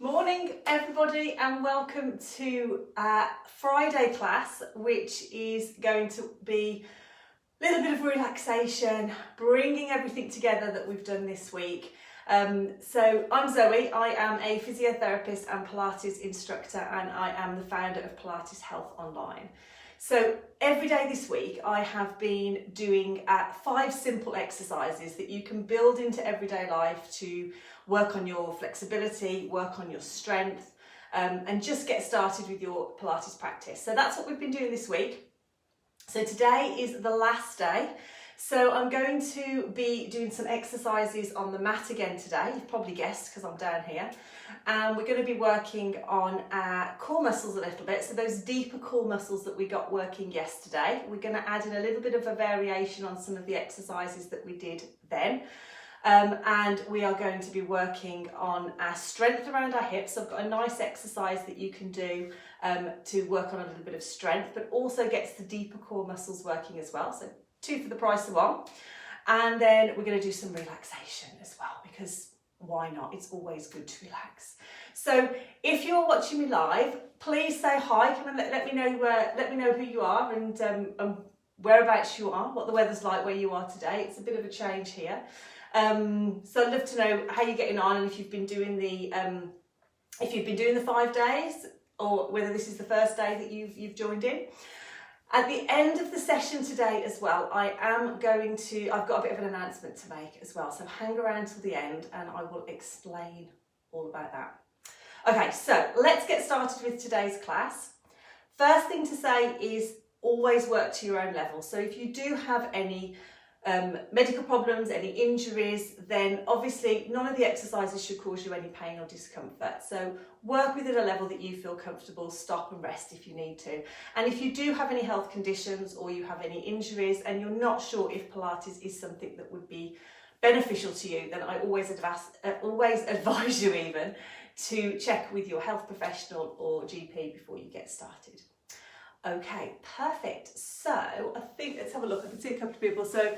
Morning everybody, and welcome to Friday class, which is going to be a little bit of relaxation, bringing everything together that we've done this week. So I'm Zoe, I am a physiotherapist and Pilates instructor, and I am the founder of Pilates Health Online. So every day this week I have been doing 5 simple exercises that you can build into everyday life to work on your flexibility, work on your strength, and just get started with your Pilates practice. So that's what we've been doing this week. So today is the last day. So I'm going to be doing some exercises on the mat again today. You've probably guessed because I'm down here. And we're going to be working on our core muscles a little bit. So those deeper core muscles that we got working yesterday, we're going to add in a little bit of a variation on some of the exercises that we did then. And we are going to be working on our strength around our hips. So I've got a nice exercise that you can do to work on a little bit of strength, but also gets the deeper core muscles working as well. So 2 for the price of 1. And then we're going to do some relaxation as well, because why not? It's always good to relax. So if you're watching me live, please say hi. Come and let me know who you are and whereabouts you are, what the weather's like where you are today. It's a bit of a change here. So I'd love to know how you're getting on, and if you've been doing the 5 days, or whether this is the first day that you've joined in. At the end of the session today as well, I've got a bit of an announcement to make as well. So hang around till the end and I will explain all about that. Okay, so let's get started with today's class. First thing to say is always work to your own level. So if you do have any medical problems, any injuries, then obviously none of the exercises should cause you any pain or discomfort. So work within a level that you feel comfortable, stop and rest if you need to. And if you do have any health conditions or you have any injuries and you're not sure if Pilates is something that would be beneficial to you, then I always advise you even to check with your health professional or GP before you get started. Okay, perfect. So I think let's have a look. I can see a couple of people. So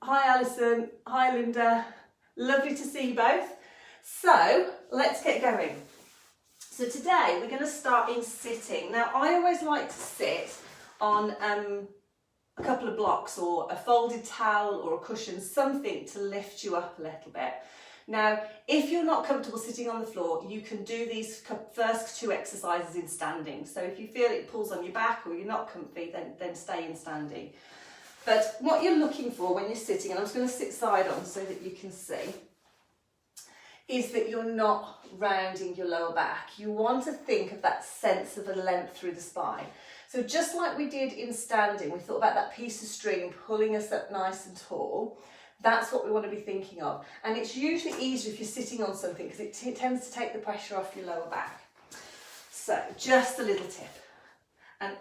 hi Alison, hi Linda, lovely to see you both. So let's get going. So today we're going to start in sitting. Now I always like to sit on a couple of blocks or a folded towel or a cushion, something to lift you up a little bit. Now, if you're not comfortable sitting on the floor, you can do these first 2 exercises in standing. So if you feel it pulls on your back or you're not comfy, then stay in standing. But what you're looking for when you're sitting, and I'm just going to sit side on so that you can see, is that you're not rounding your lower back. You want to think of that sense of a length through the spine. So just like we did in standing, we thought about that piece of string pulling us up nice and tall. That's what we want to be thinking of. And it's usually easier if you're sitting on something because it tends to take the pressure off your lower back. So just a little tip. And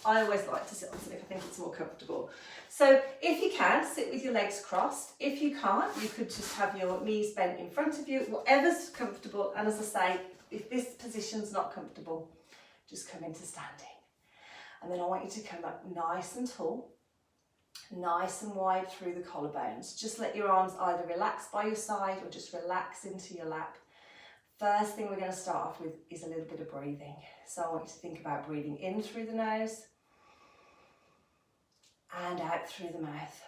I always like to sit on something if I think it's more comfortable. So if you can, sit with your legs crossed. If you can't, you could just have your knees bent in front of you, whatever's comfortable. And as I say, if this position's not comfortable, just come into standing. And then I want you to come up nice and tall. Nice and wide through the collarbones. Just let your arms either relax by your side or just relax into your lap. First thing we're going to start off with is a little bit of breathing. So I want you to think about breathing in through the nose and out through the mouth.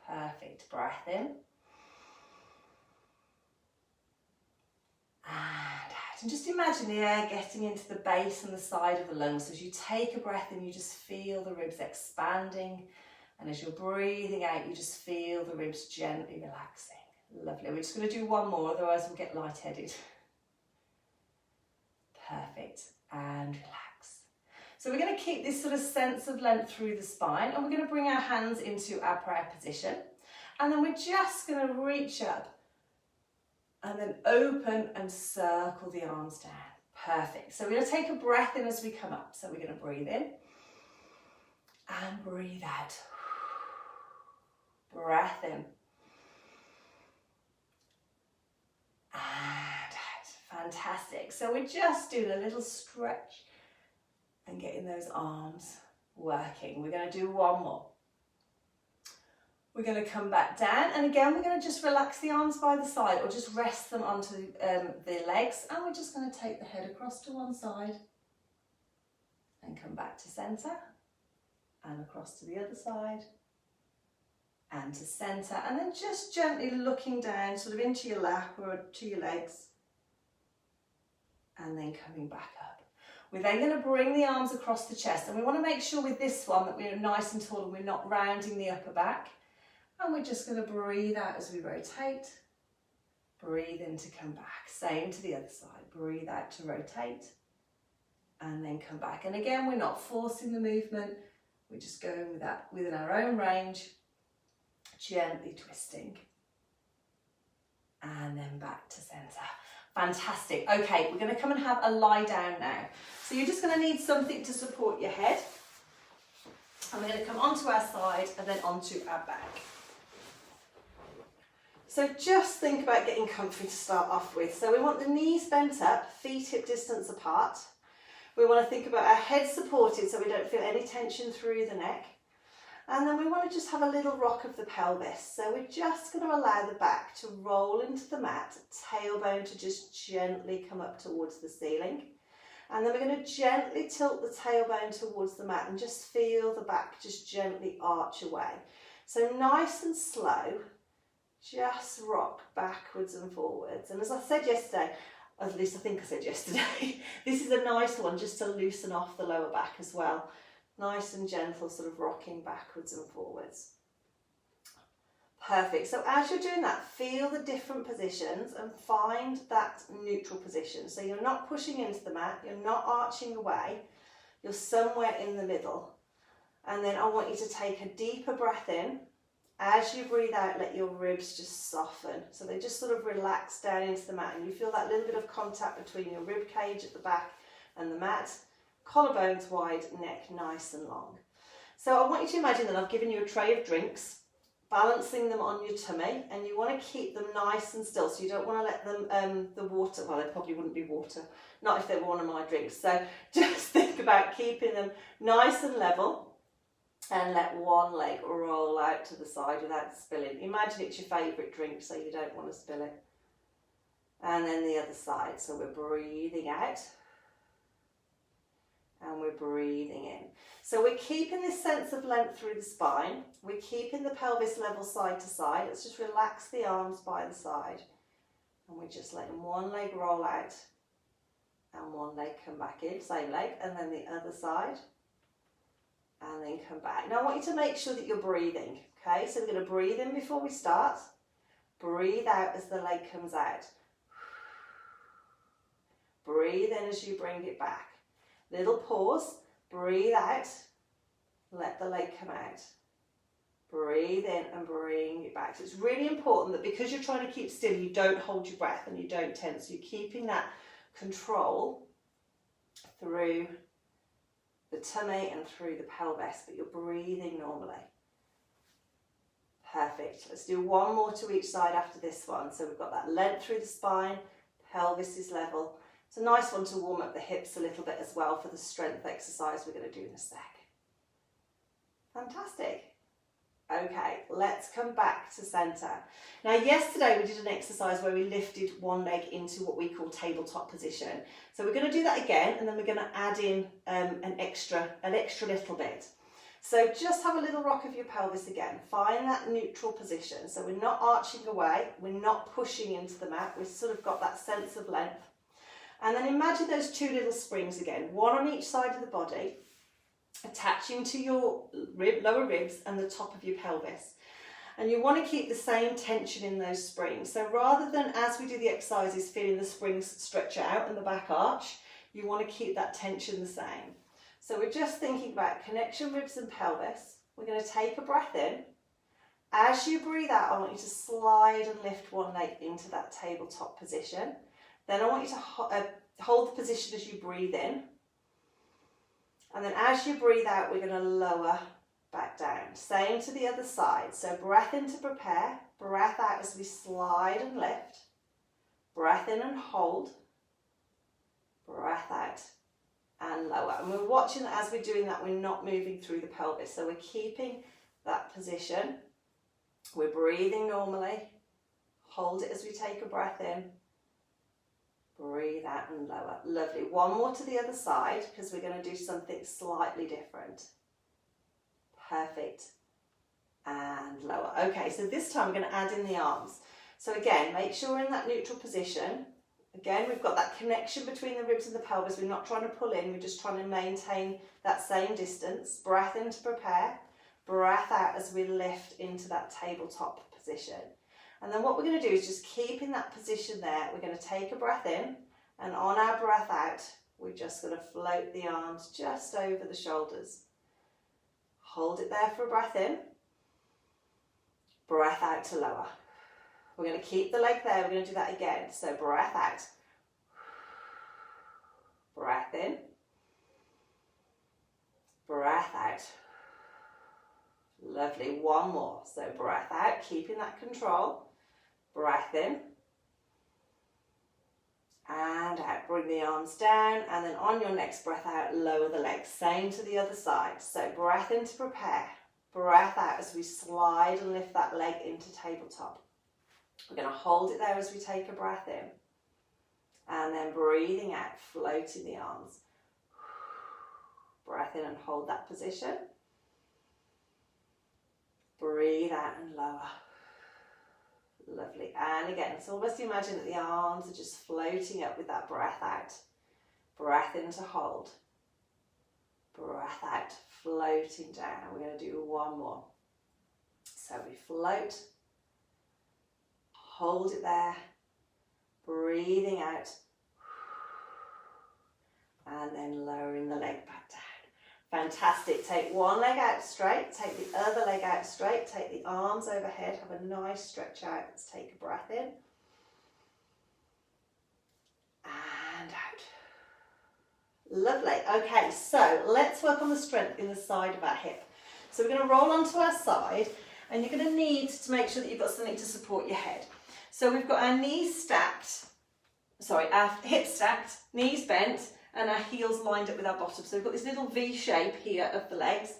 Perfect. Breath in and out. And just imagine the air getting into the base and the side of the lungs. So as you take a breath in, you just feel the ribs expanding. And as you're breathing out, you just feel the ribs gently relaxing. Lovely. We're just going to do one more, otherwise we'll get lightheaded. Perfect. And relax. So we're going to keep this sort of sense of length through the spine, and we're going to bring our hands into our prayer position. And then we're just going to reach up and then open and circle the arms down. Perfect. So we're going to take a breath in as we come up. So we're going to breathe in and breathe out. Breath in and out. Fantastic. So we're just doing a little stretch and getting those arms working. We're going to do one more. We're going to come back down, and again we're going to just relax the arms by the side or just rest them onto the legs, and we're just going to take the head across to one side and come back to centre and across to the other side and to centre, and then just gently looking down sort of into your lap or to your legs and then coming back up. We're then going to bring the arms across the chest, and we want to make sure with this one that we're nice and tall and we're not rounding the upper back. And we're just going to breathe out as we rotate. Breathe in to come back. Same to the other side. Breathe out to rotate. And then come back. And again, we're not forcing the movement. We're just going with that within our own range. Gently twisting. And then back to centre. Fantastic. Okay, we're going to come and have a lie down now. So you're just going to need something to support your head. And we're going to come onto our side and then onto our back. So just think about getting comfy to start off with. So we want the knees bent up, feet hip distance apart. We want to think about our head supported so we don't feel any tension through the neck. And then we want to just have a little rock of the pelvis. So we're just going to allow the back to roll into the mat, tailbone to just gently come up towards the ceiling. And then we're going to gently tilt the tailbone towards the mat and just feel the back just gently arch away. So nice and slow. Just rock backwards and forwards. And as I said yesterday, at least I think I said yesterday, this is a nice one just to loosen off the lower back as well. Nice and gentle, sort of rocking backwards and forwards. Perfect. So as you're doing that, feel the different positions and find that neutral position. So you're not pushing into the mat, you're not arching away, you're somewhere in the middle. And then I want you to take a deeper breath in. As you breathe out, let your ribs just soften. So they just sort of relax down into the mat, and you feel that little bit of contact between your rib cage at the back and the mat. Collarbones wide, neck nice and long. So I want you to imagine that I've given you a tray of drinks, balancing them on your tummy, and you want to keep them nice and still. So you don't want to let them, the water, well, they probably wouldn't be water, not if they were one of my drinks. So just think about keeping them nice and level. And let one leg roll out to the side without spilling. Imagine it's your favourite drink, so you don't want to spill it. And then the other side. So we're breathing out. And we're breathing in. So we're keeping this sense of length through the spine. We're keeping the pelvis level side to side. Let's just relax the arms by the side. And we're just letting one leg roll out. And one leg come back in. Same leg. And then the other side. And then come back. Now I want you to make sure that you're breathing, okay? So we're going to breathe in before we start. Breathe out as the leg comes out. Breathe in as you bring it back. Little pause. Breathe out. Let the leg come out. Breathe in and bring it back. So it's really important that because you're trying to keep still, you don't hold your breath and you don't tense. You're keeping that control through the tummy and through the pelvis, but you're breathing normally. Perfect. Let's do one more to each side after this one. So we've got that length through the spine, pelvis is level. It's a nice one to warm up the hips a little bit as well for the strength exercise we're going to do in a sec. Fantastic. Okay, let's come back to centre. Now yesterday we did an exercise where we lifted one leg into what we call tabletop position. So we're going to do that again, and then we're going to add in an extra little bit. So just have a little rock of your pelvis again. Find that neutral position. So we're not arching away, we're not pushing into the mat, we've sort of got that sense of length. And then imagine those two little springs again, one on each side of the body, attaching to your lower ribs and the top of your pelvis. And you want to keep the same tension in those springs. So rather than, as we do the exercises, feeling the springs stretch out and the back arch, you want to keep that tension the same. So we're just thinking about connection ribs and pelvis. We're going to take a breath in. As you breathe out, I want you to slide and lift one leg into that tabletop position. Then I want you to hold the position as you breathe in. And then as you breathe out, we're going to lower back down. Same to the other side. So breath in to prepare. Breath out as we slide and lift. Breath in and hold. Breath out and lower. And we're watching that as we're doing that, we're not moving through the pelvis. So we're keeping that position. We're breathing normally. Hold it as we take a breath in. Breathe out and lower. Lovely. One more to the other side because we're going to do something slightly different. Perfect. And lower. Okay, so this time we're going to add in the arms. So again, make sure we're in that neutral position. Again, we've got that connection between the ribs and the pelvis. We're not trying to pull in, we're just trying to maintain that same distance. Breath in to prepare. Breath out as we lift into that tabletop position. And then what we're going to do is just keep in that position there. We're going to take a breath in, and on our breath out, we're just going to float the arms just over the shoulders. Hold it there for a breath in. Breath out to lower. We're going to keep the leg there. We're going to do that again. So breath out. Breath in. Breath out. Lovely. One more. So breath out, keeping that control. Breath in. And out. Bring the arms down. And then on your next breath out, lower the legs. Same to the other side. So breath in to prepare. Breath out as we slide and lift that leg into tabletop. We're going to hold it there as we take a breath in. And then breathing out, floating the arms. Breath in and hold that position. Breathe out and lower. Lovely. And again, so almost imagine that the arms are just floating up with that breath out. Breath in to hold. Breath out, floating down. We're going to do one more. So we float. Hold it there. Breathing out. And then lowering the leg back down. Fantastic. Take one leg out straight. Take the other leg out straight. Take the arms overhead. Have a nice stretch out. Let's take a breath in. And out. Lovely. Okay, so let's work on the strength in the side of our hip. So we're going to roll onto our side, and you're going to need to make sure that you've got something to support your head. So we've got our knees stacked, our hips stacked, knees bent, and our heels lined up with our bottom. So we've got this little V shape here of the legs.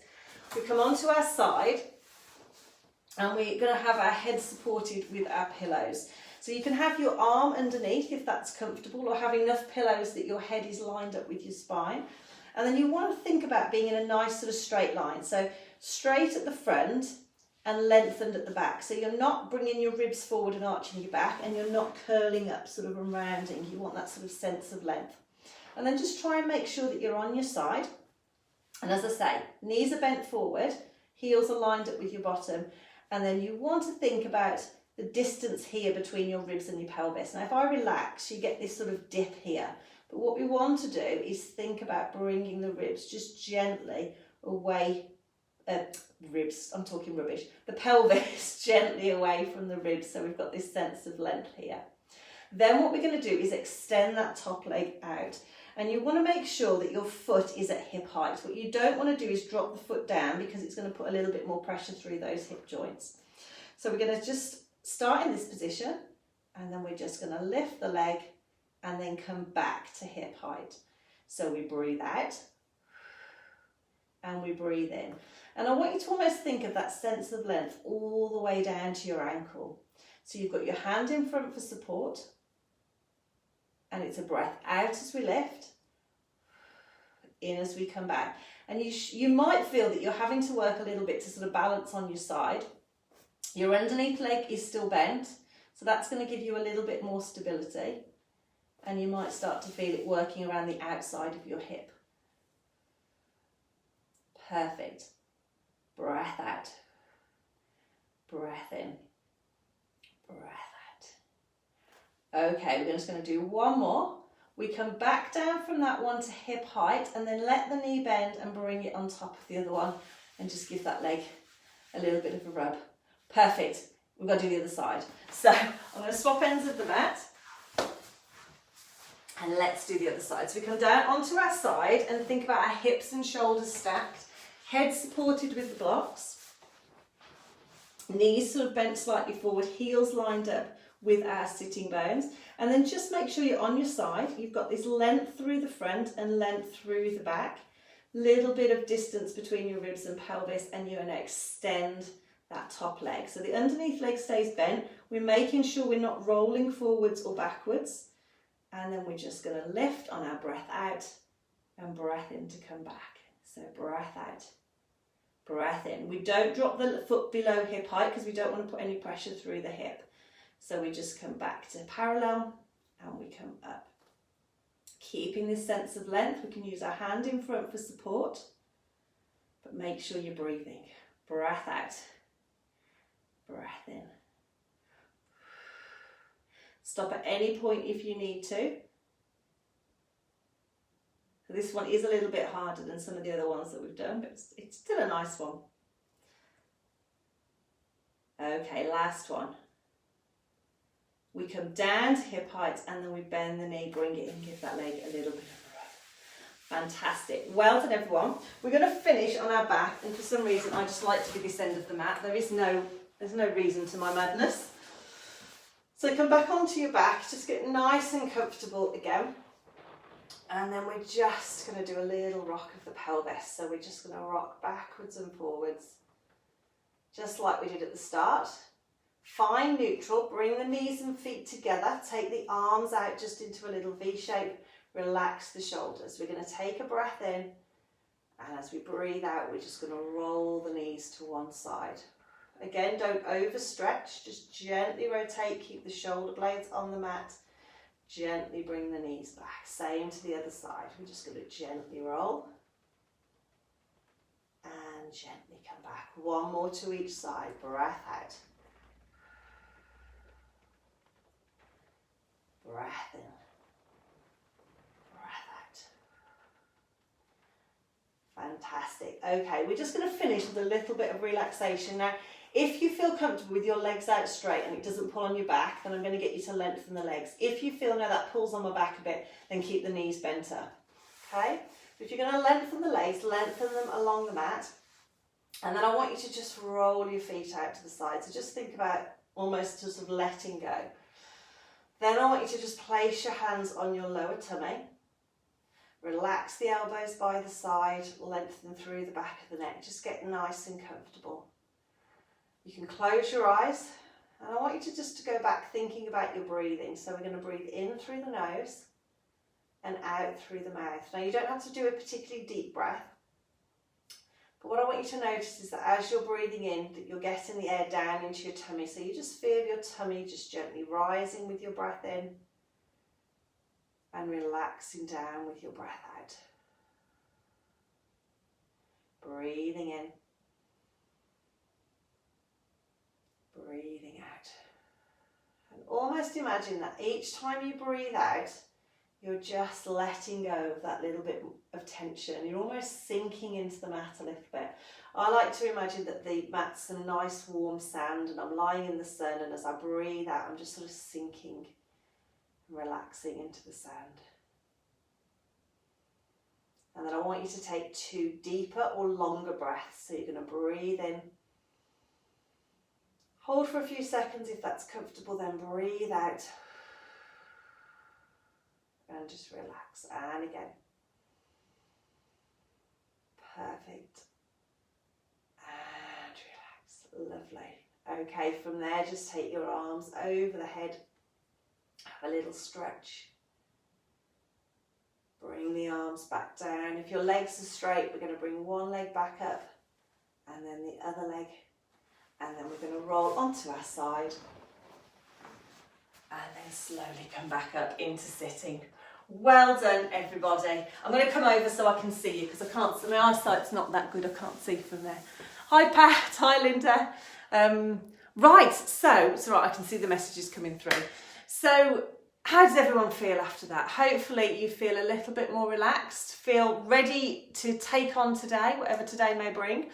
We come onto our side, and we're going to have our head supported with our pillows. So you can have your arm underneath if that's comfortable, or have enough pillows that your head is lined up with your spine. And then you want to think about being in a nice sort of straight line. So straight at the front and lengthened at the back. So you're not bringing your ribs forward and arching your back, and you're not curling up sort of and rounding. You want that sort of sense of length. And then just try and make sure that you're on your side. And as I say, knees are bent forward, heels are lined up with your bottom. And then you want to think about the distance here between your ribs and your pelvis. Now, if I relax, you get this sort of dip here. But what we want to do is think about bringing the ribs just gently away, ribs, I'm talking rubbish, the pelvis gently away from the ribs, so we've got this sense of length here. Then what we're going to do is extend that top leg out. And you want to make sure that your foot is at hip height. What you don't want to do is drop the foot down, because it's going to put a little bit more pressure through those hip joints. So we're going to just start in this position, and then we're just going to lift the leg and then come back to hip height. So we breathe out and we breathe in. And I want you to almost think of that sense of length all the way down to your ankle. So you've got your hand in front for support, and it's a breath out as we lift, in as we come back. And you might feel that you're having to work a little bit to sort of balance on your side. Your underneath leg is still bent, so that's going to give you a little bit more stability. And you might start to feel it working around the outside of your hip. Perfect. Breath out. Breath in. Breath out. Okay, we're just going to do one more. We come back down from that one to hip height, and then let the knee bend and bring it on top of the other one, and just give that leg a little bit of a rub. Perfect. We've got to do the other side. So I'm going to swap ends of the mat, and let's do the other side. So we come down onto our side and think about our hips and shoulders stacked, head supported with the blocks, knees sort of bent slightly forward, heels lined up with our sitting bones. And then just make sure you're on your side. You've got this length through the front and length through the back. Little bit of distance between your ribs and pelvis, and you're going to extend that top leg. So the underneath leg stays bent. We're making sure we're not rolling forwards or backwards. And then we're just going to lift on our breath out and breath in to come back. So breath out, breath in. We don't drop the foot below hip height because we don't want to put any pressure through the hip. So we just come back to parallel and we come up. Keeping this sense of length, we can use our hand in front for support, but make sure you're breathing. Breath out, breath in. Stop at any point if you need to. So this one is a little bit harder than some of the other ones that we've done, but it's still a nice one. Okay, last one. We come down to hip height and then we bend the knee, bring it in, give that leg a little bit of a rub. Fantastic. Well done, everyone. We're going to finish on our back, and for some reason I just like to be this end of the mat. There's no reason to my madness. So come back onto your back, just get nice and comfortable again. And then we're just going to do a little rock of the pelvis. So we're just going to rock backwards and forwards, just like we did at the start. Find neutral, bring the knees and feet together, take the arms out just into a little V shape, relax the shoulders. We're going to take a breath in, and as we breathe out, we're just going to roll the knees to one side. Again, don't overstretch, just gently rotate, keep the shoulder blades on the mat, gently bring the knees back. Same to the other side. We're just going to gently roll and gently come back. One more to each side, breath out. Breath in, breath out. Fantastic. Okay, we're just going to finish with a little bit of relaxation. Now, if you feel comfortable with your legs out straight and it doesn't pull on your back, then I'm going to get you to lengthen the legs. If you feel now that pulls on my back a bit, then keep the knees bent up. Okay? If you're going to lengthen the legs, lengthen them along the mat. And then I want you to just roll your feet out to the side. So just think about almost sort of letting go. Then I want you to just place your hands on your lower tummy. Relax the elbows by the side, lengthen through the back of the neck. Just get nice and comfortable. You can close your eyes, and I want you to just go back thinking about your breathing. So we're going to breathe in through the nose and out through the mouth. Now you don't have to do a particularly deep breath, but what I want you to notice is that as you're breathing in, that you're getting the air down into your tummy. So you just feel your tummy just gently rising with your breath in and relaxing down with your breath out. Breathing in, breathing out. And almost imagine that each time you breathe out, you're just letting go of that little bit of tension. You're almost sinking into the mat a little bit. I like to imagine that the mat's some nice warm sand and I'm lying in the sun, and as I breathe out, I'm just sort of sinking and relaxing into the sand. And then I want you to take 2 deeper or longer breaths. So you're going to breathe in. Hold for a few seconds if that's comfortable, then breathe out. And just relax, and again. Perfect. And relax, lovely. Okay, from there just take your arms over the head, have a little stretch. Bring the arms back down. If your legs are straight, we're going to bring one leg back up and then the other leg, and then we're going to roll onto our side and then slowly come back up into sitting. Well done, everybody. I'm going to come over so I can see you because I can't. My eyesight's not that good. I can't see from there. Hi, Pat. Hi, Linda. Right. So it's all right. I can see the messages coming through. So, how does everyone feel after that? Hopefully, you feel a little bit more relaxed. Feel ready to take on today, whatever today may bring.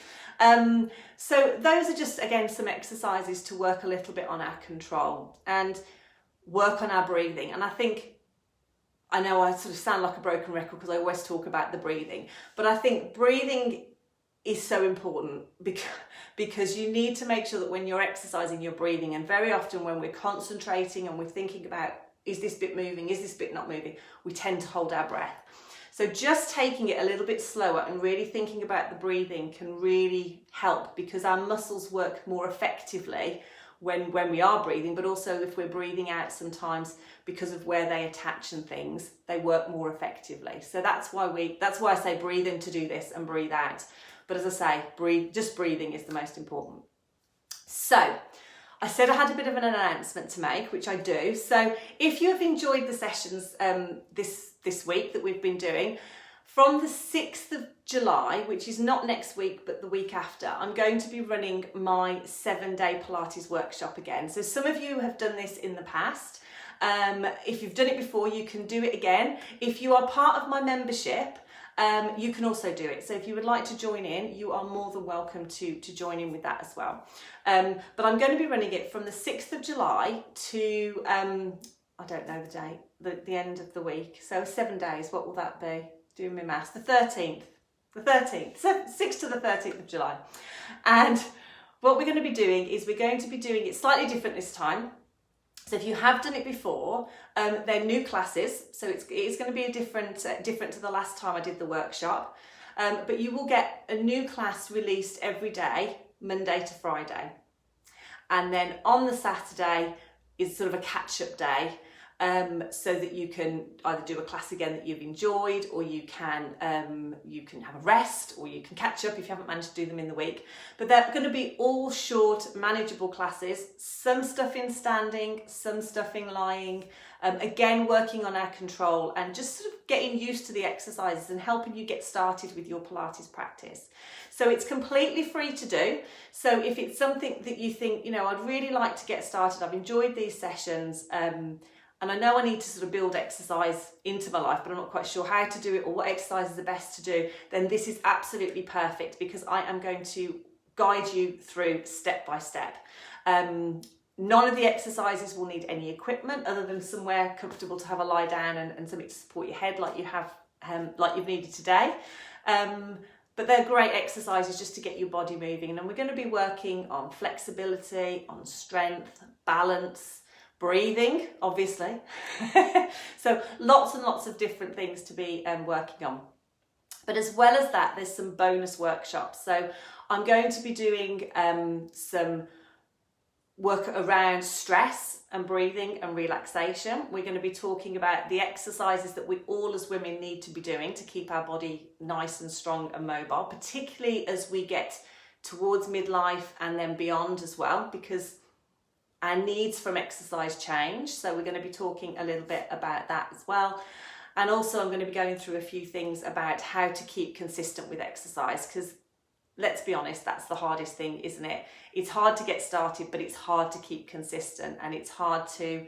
So those are just again some exercises to work a little bit on our control and work on our breathing. And I know I sort of sound like a broken record because I always talk about the breathing, but I think breathing is so important because you need to make sure that when you're exercising, you're breathing. And very often when we're concentrating and we're thinking about, is this bit moving, is this bit not moving, we tend to hold our breath. So just taking it a little bit slower and really thinking about the breathing can really help, because our muscles work more effectively when we are breathing, but also if we're breathing out sometimes, because of where they attach and things, they work more effectively. So that's why I say breathe in to do this and breathe out. But as I say, just breathing is the most important. So I said I had a bit of an announcement to make, which I do. So if you have enjoyed the sessions this week that we've been doing, from the 6th of July, which is not next week, but the week after, I'm going to be running my 7-day Pilates workshop again. So some of you have done this in the past. If you've done it before, you can do it again. If you are part of my membership, you can also do it. So if you would like to join in, you are more than welcome to join in with that as well. But I'm going to be running it from the 6th of July to, I don't know the date, the end of the week. So 7 days, what will that be? Doing my maths, the 13th, so 6th to the 13th of July. And what we're going to be doing is we're going to be doing it slightly different this time. So if you have done it before, they're new classes, so it's going to be different to the last time I did the workshop. But you will get a new class released every day, Monday to Friday. And then on the Saturday is sort of a catch-up day, so that you can either do a class again that you've enjoyed, or you can have a rest, or you can catch up if you haven't managed to do them in the week. But they're going to be all short, manageable classes, some stuff in standing, some stuff in lying, again working on our control and just sort of getting used to the exercises and helping you get started with your Pilates practice. So it's completely free to do. So if it's something that you think, I'd really like to get started, I've enjoyed these sessions, and I know I need to sort of build exercise into my life, but I'm not quite sure how to do it or what exercises are best to do, then this is absolutely perfect, because I am going to guide you through step by step. None of the exercises will need any equipment other than somewhere comfortable to have a lie down and something to support your head like you have, like you've needed today. But they're great exercises just to get your body moving. And we're going to be working on flexibility, on strength, balance, breathing, obviously. So lots and lots of different things to be working on. But as well as that, there's some bonus workshops. So I'm going to be doing some work around stress and breathing and relaxation. We're going to be talking about the exercises that we all as women need to be doing to keep our body nice and strong and mobile, particularly as we get towards midlife and then beyond as well, because our needs from exercise change. So we're going to be talking a little bit about that as well. And also I'm going to be going through a few things about how to keep consistent with exercise, because let's be honest, that's the hardest thing, isn't it? It's hard to get started, but it's hard to keep consistent, and it's hard to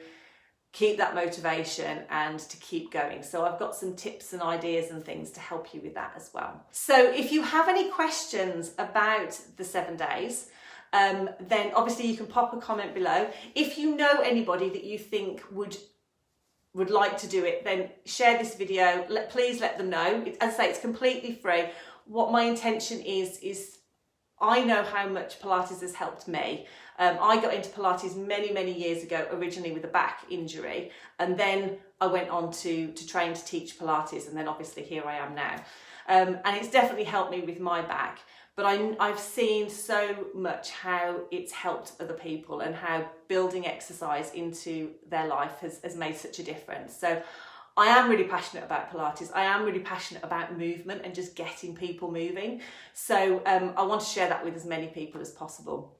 keep that motivation and to keep going. So I've got some tips and ideas and things to help you with that as well. So if you have any questions about the 7 days, then obviously you can pop a comment below. If you know anybody that you think would like to do it, then share this video. Please let them know. As I say, it's completely free. What my intention is I know how much Pilates has helped me. I got into Pilates many years ago, originally with a back injury, and then I went on to train to teach Pilates, and then obviously here I am now. And it's definitely helped me with my back. But I've seen so much how it's helped other people, and how building exercise into their life has made such a difference. So I am really passionate about Pilates. I am really passionate about movement and just getting people moving. So I want to share that with as many people as possible.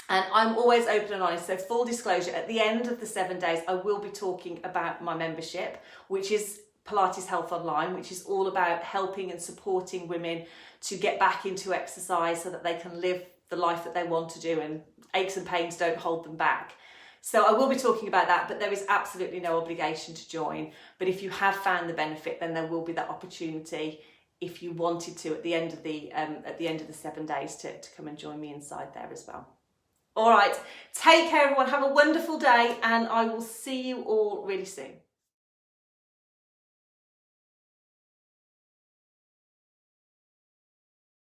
And I'm always open and honest. So full disclosure, at the end of the 7 days, I will be talking about my membership, which is Pilates Health Online, which is all about helping and supporting women to get back into exercise so that they can live the life that they want to do, and aches and pains don't hold them back. So I will be talking about that, but there is absolutely no obligation to join. But if you have found the benefit, then there will be that opportunity, if you wanted to, at the end of the 7 days, to come and join me inside there as well. All right, take care everyone, have a wonderful day, and I will see you all really soon.